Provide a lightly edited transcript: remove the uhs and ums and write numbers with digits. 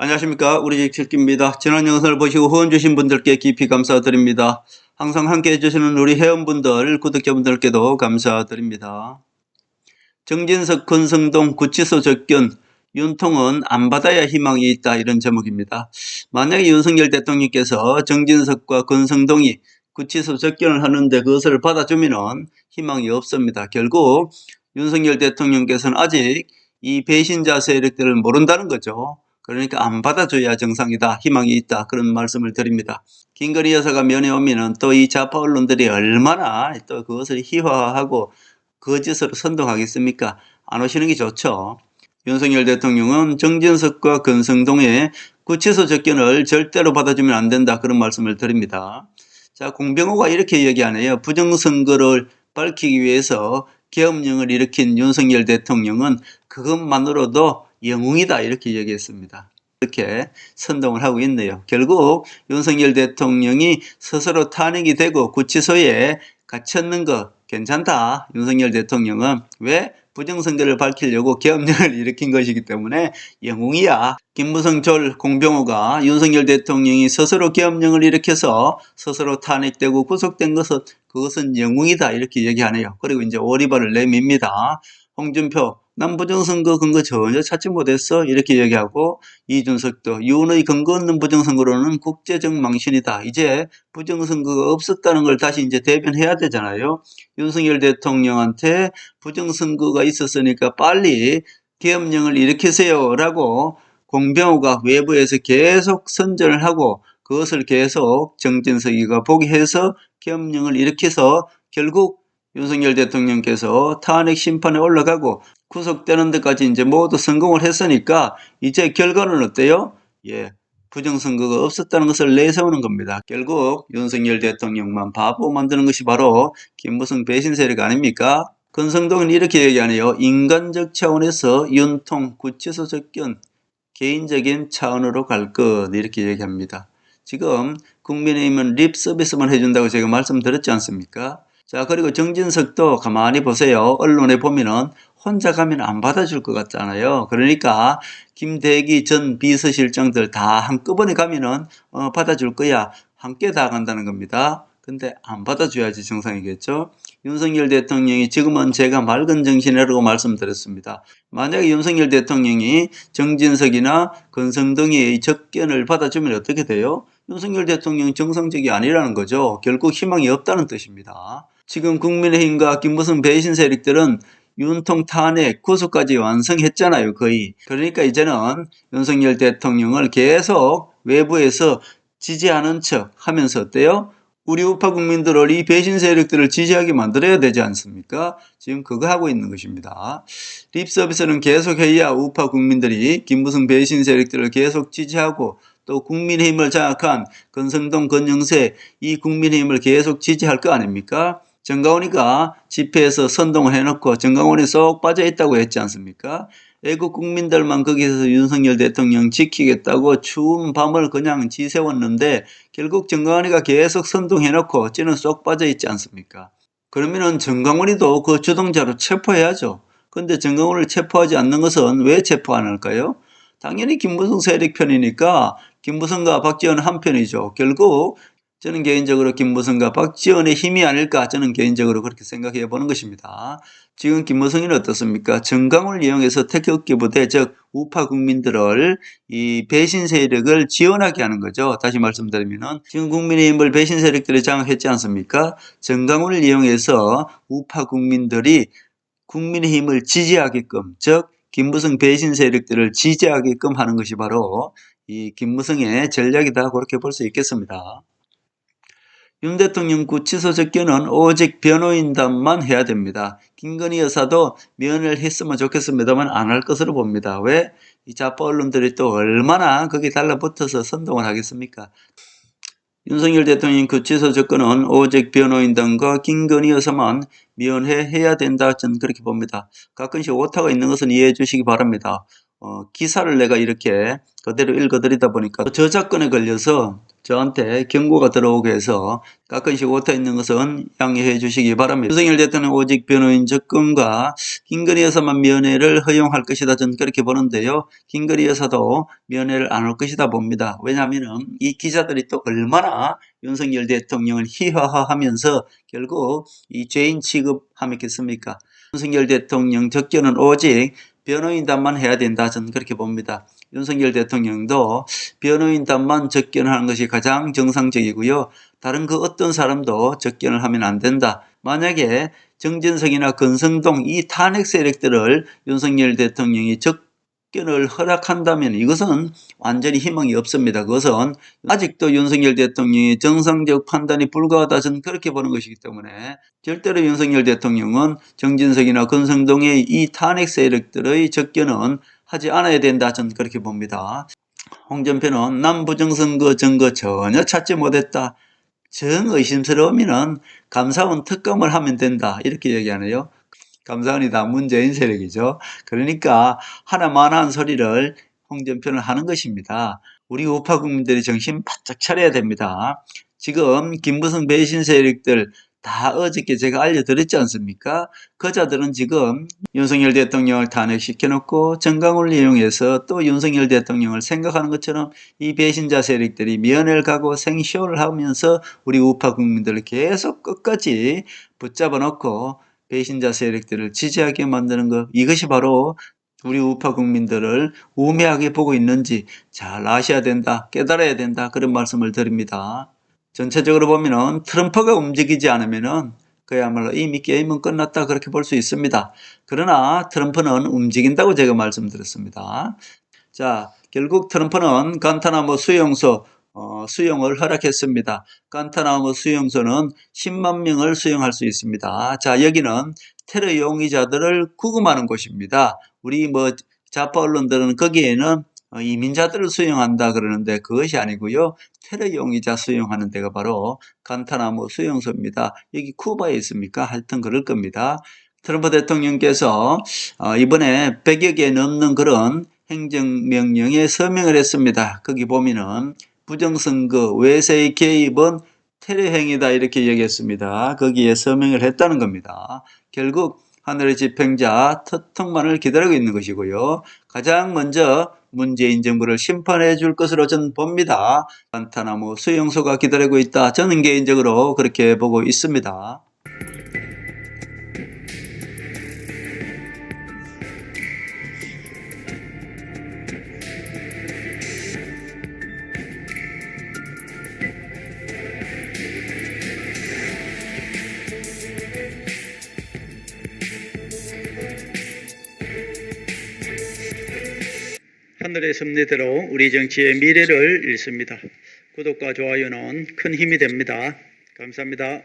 안녕하십니까. 우리 직책입니다. 지난 영상을 보시고 후원 주신 분들께 깊이 감사드립니다. 항상 함께 해주시는 우리 회원분들, 구독자분들께도 감사드립니다. 정진석, 권성동 구치소 접견, 윤통은 안 받아야 희망이 있다, 이런 제목입니다. 만약에 윤석열 대통령께서 정진석과 권성동이 구치소 접견을 하는데 그것을 받아주면 희망이 없습니다. 결국 윤석열 대통령께서는 아직 이 배신자 세력들을 모른다는 거죠. 그러니까 안 받아줘야 정상이다, 희망이 있다, 그런 말씀을 드립니다. 김건희 여사가 면회 오면은 또 이 좌파 언론들이 얼마나 또 그것을 희화화하고 거짓으로 선동하겠습니까? 안 오시는 게 좋죠. 윤석열 대통령은 정진석과 권성동의 구치소 접견을 절대로 받아주면 안 된다, 그런 말씀을 드립니다. 자, 공병호가 이렇게 얘기하네요. 부정선거를 밝히기 위해서 계엄령을 일으킨 윤석열 대통령은 그것만으로도 영웅이다, 이렇게 얘기했습니다. 이렇게 선동을 하고 있네요. 결국 윤석열 대통령이 스스로 탄핵이 되고 구치소에 갇혔는 거 괜찮다. 윤석열 대통령은 왜? 부정선거를 밝히려고 계엄령을 일으킨 것이기 때문에 영웅이야. 김무성 졸 공병호가 윤석열 대통령이 스스로 계엄령을 일으켜서 스스로 탄핵되고 구속된 것은 그것은 영웅이다, 이렇게 얘기하네요. 그리고 이제 오리발을 내밉니다. 홍준표, 난 부정선거 근거 전혀 찾지 못했어, 이렇게 얘기하고, 이준석도 윤의 근거 없는 부정선거로는 국제적 망신이다. 이제 부정선거가 없었다는 걸 다시 이제 대변해야 되잖아요. 윤석열 대통령한테 부정선거가 있었으니까 빨리 계엄령을 일으키세요 라고 공병호가 외부에서 계속 선전을 하고, 그것을 계속 정진석이가 보기해서 계엄령을 일으켜서 결국 윤석열 대통령께서 탄핵 심판에 올라가고 구속되는 데까지 이제 모두 성공을 했으니까 이제 결과는 어때요? 부정선거가 없었다는 것을 내세우는 겁니다. 결국 윤석열 대통령만 바보 만드는 것이 바로 김무성 배신 세력 아닙니까? 권성동은 이렇게 얘기하네요. 인간적 차원에서 윤통, 구치소 접견, 개인적인 차원으로 갈 것, 이렇게 얘기합니다. 지금 국민의힘은 립 서비스만 해준다고 제가 말씀드렸지 않습니까? 자, 그리고 정진석도 가만히 보세요. 언론에 보면은 혼자 가면 안 받아줄 것 같잖아요. 그러니까 김대기 전 비서실장들 다 한꺼번에 가면은 받아줄 거야. 함께 다 간다는 겁니다. 근데 안 받아줘야지 정상이겠죠. 윤석열 대통령이 지금은 제가 맑은 정신이라고 말씀드렸습니다. 만약에 윤석열 대통령이 정진석이나 권성동의 접견을 받아주면 어떻게 돼요? 윤석열 대통령 정상적이 아니라는 거죠. 결국 희망이 없다는 뜻입니다. 지금 국민의힘과 김무성 배신 세력들은 윤통 탄핵 구속까지 완성했잖아요, 거의. 그러니까 이제는 윤석열 대통령을 계속 외부에서 지지하는 척 하면서 어때요? 우리 우파 국민들을 이 배신 세력들을 지지하게 만들어야 되지 않습니까? 지금 그거 하고 있는 것입니다. 립 서비스는 계속해야 우파 국민들이 김무성 배신 세력들을 계속 지지하고 또 국민의힘을 장악한 권성동, 권영세, 이 국민의힘을 계속 지지할 거 아닙니까? 정가원이가 집회에서 선동을 해놓고 정가원이 쏙 빠져있다고 했지 않습니까? 애국 국민들만 거기서 윤석열 대통령 지키겠다고 추운 밤을 그냥 지새웠는데 결국 정강원이가 계속 선동해놓고 찌는 쏙 빠져있지 않습니까? 그러면은 정강원이도 그 주동자로 체포해야죠. 근데 정강원을 체포하지 않는 것은 왜 체포 안 할까요? 당연히 김무성 세력 편이니까 김무성과 박지원 한 편이죠. 결국 저는 개인적으로 김무성과 박지원의 힘이 아닐까, 저는 개인적으로 그렇게 생각해 보는 것입니다. 지금 김무성이는 어떻습니까? 정강훈을 이용해서 태극기 부대, 즉 우파 국민들을 이 배신 세력을 지원하게 하는 거죠. 다시 말씀드리면은 지금 국민의힘을 배신 세력들이 장악했지 않습니까? 정강훈을 이용해서 우파 국민들이 국민의힘을 지지하게끔, 즉 김무성 배신 세력들을 지지하게끔 하는 것이 바로 이 김무성의 전략이다, 그렇게 볼 수 있겠습니다. 윤 대통령 구치소 접견은 오직 변호인단만 해야 됩니다. 김건희 여사도 면회를 했으면 좋겠습니다만 안 할 것으로 봅니다. 왜? 이 좌파 언론들이 또 얼마나 거기 달라붙어서 선동을 하겠습니까? 윤석열 대통령 구치소 접견은 오직 변호인단과 김건희 여사만 면회해야 된다, 저는 그렇게 봅니다. 가끔씩 오타가 있는 것은 이해해 주시기 바랍니다. 기사를 내가 이렇게 그대로 읽어드리다 보니까 저작권에 걸려서 저한테 경고가 들어오게 해서 가끔씩 오타 있는 것은 양해해 주시기 바랍니다. 윤석열 대통령 오직 변호인 접근과 김건희 여사만 면회를 허용할 것이다. 저는 그렇게 보는데요. 김건희 여사도 면회를 안 할 것이다 봅니다. 왜냐하면 이 기자들이 또 얼마나 윤석열 대통령을 희화화하면서 결국 이 죄인 취급하겠습니까? 윤석열 대통령 접견은 오직 변호인단만 해야 된다. 저는 그렇게 봅니다. 윤석열 대통령도 변호인단만 접견하는 것이 가장 정상적이고요. 다른 그 어떤 사람도 접견을 하면 안 된다. 만약에 정진석이나 권성동 이 탄핵 세력들을 윤석열 대통령이 접견을 허락한다면 이것은 완전히 희망이 없습니다. 그것은 아직도 윤석열 대통령의 정상적 판단이 불가하다. 저는 그렇게 보는 것이기 때문에 절대로 윤석열 대통령은 정진석이나 권성동의 이 탄핵 세력들의 접견은 하지 않아야 된다. 저는 그렇게 봅니다. 홍준표는 남부정선거 증거 전혀 찾지 못했다. 정의심스러우면 감사원 특검을 하면 된다. 이렇게 얘기하네요. 감사원이 다 문재인 세력이죠. 그러니까 하나만한 소리를 홍준표는 하는 것입니다. 우리 우파 국민들이 정신 바짝 차려야 됩니다. 지금 김무성 배신 세력들 다 어저께 제가 알려드렸지 않습니까? 그자들은 지금 윤석열 대통령을 탄핵시켜놓고 정강훈을 이용해서 또 윤석열 대통령을 생각하는 것처럼 이 배신자 세력들이 면회를 가고 생쇼를 하면서 우리 우파 국민들을 계속 끝까지 붙잡아 놓고 배신자 세력들을 지지하게 만드는 것, 이것이 바로 우리 우파 국민들을 우매하게 보고 있는지 잘 아셔야 된다, 깨달아야 된다, 그런 말씀을 드립니다. 전체적으로 보면은 트럼프가 움직이지 않으면은 그야말로 이미 게임은 끝났다, 그렇게 볼 수 있습니다. 그러나 트럼프는 움직인다고 제가 말씀드렸습니다. 자, 결국 트럼프는 간타나무 수용소 수용을 허락했습니다. 간타나무 수용소는 10만 명을 수용할 수 있습니다. 자, 여기는 테러 용의자들을 구금하는 곳입니다. 우리 좌파 언론들은 거기에는 이민자들을 수용한다 그러는데 그것이 아니고요. 테러 용의자 수용하는 데가 바로 간타나무 수용소입니다. 여기 쿠바에 있습니까? 하여튼 그럴 겁니다. 트럼프 대통령께서 이번에 100여 개 넘는 그런 행정명령에 서명을 했습니다. 거기 보면은 부정선거, 외세의 개입은 테러행위다 이렇게 얘기했습니다. 거기에 서명을 했다는 겁니다. 결국 하늘의 집행자 특검만을 기다리고 있는 것이고요. 가장 먼저 문재인 정부를 심판해 줄 것으로 저는 봅니다. 간타나무 수용소가 기다리고 있다. 저는 개인적으로 그렇게 보고 있습니다. 하늘의 섭리대로 우리 정치의 미래를 읽습니다. 구독과 좋아요는 큰 힘이 됩니다. 감사합니다.